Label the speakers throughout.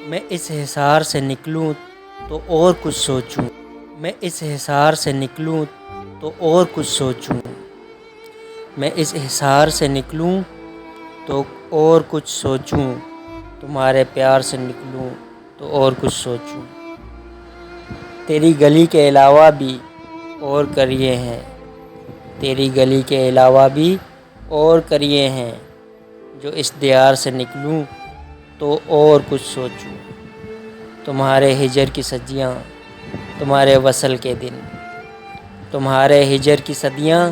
Speaker 1: میں اس حصار سے نکلوں تو اور کچھ سوچوں، میں اس حصار سے نکلوں تو اور کچھ سوچوں، میں اس حصار سے نکلوں تو اور کچھ سوچوں، تمہارے پیار سے نکلوں تو اور کچھ سوچوں۔ تیری گلی کے علاوہ بھی اور قریے ہیں، تیری گلی کے علاوہ بھی اور قریے ہیں، جو اس دیار سے نکلوں تو اور کچھ سوچوں۔ تمہارے ہجر کی صدیاں، تمہارے وصل کے دن، تمہارے ہجر کی صدیاں،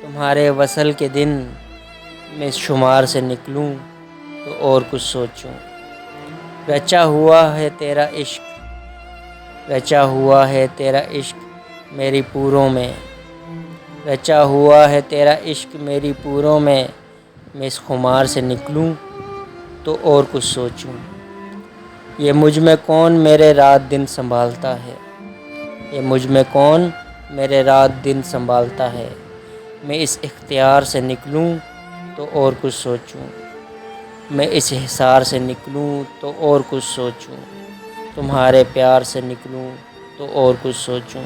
Speaker 1: تمہارے وصل کے دن، میں اس شمار سے نکلوں تو اور کچھ سوچوں۔ رچا ہوا ہے تیرا عشق، رچا ہوا ہے تیرا عشق میری پوروں میں، رچا ہوا ہے تیرا عشق میری پوروں میں اس خمار سے نکلوں تو اور کچھ سوچوں۔ یہ مجھ میں کون میرے رات دن سنبھالتا ہے، یہ مجھ میں کون میرے رات دن سنبھالتا ہے، میں اس اختیار سے نکلوں تو اور کچھ سوچوں۔ میں اس حصار سے نکلوں تو اور کچھ سوچوں، تمہارے پیار سے نکلوں تو اور کچھ سوچوں۔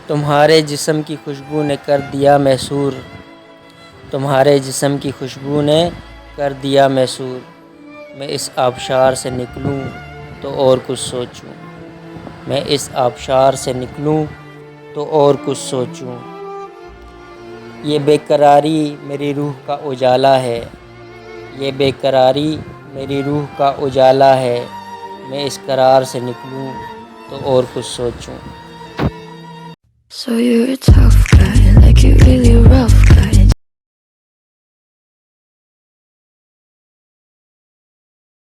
Speaker 1: تمہارے جسم کی خوشبو نے کر دیا محصور، تمہارے جسم کی خوشبو نے کر دیا محصور، میں اس آبشار سے نکلوں تو اور کچھ سوچوں، میں اس آبشار سے نکلوں تو اور کچھ سوچوں۔ یہ بے قراری میری روح کا اجالا ہے، یہ بے قراری میری روح کا اجالا ہے، میں اس قرار سے نکلوں تو اور کچھ سوچوں۔
Speaker 2: So you're a tough guy, like you really rough guy.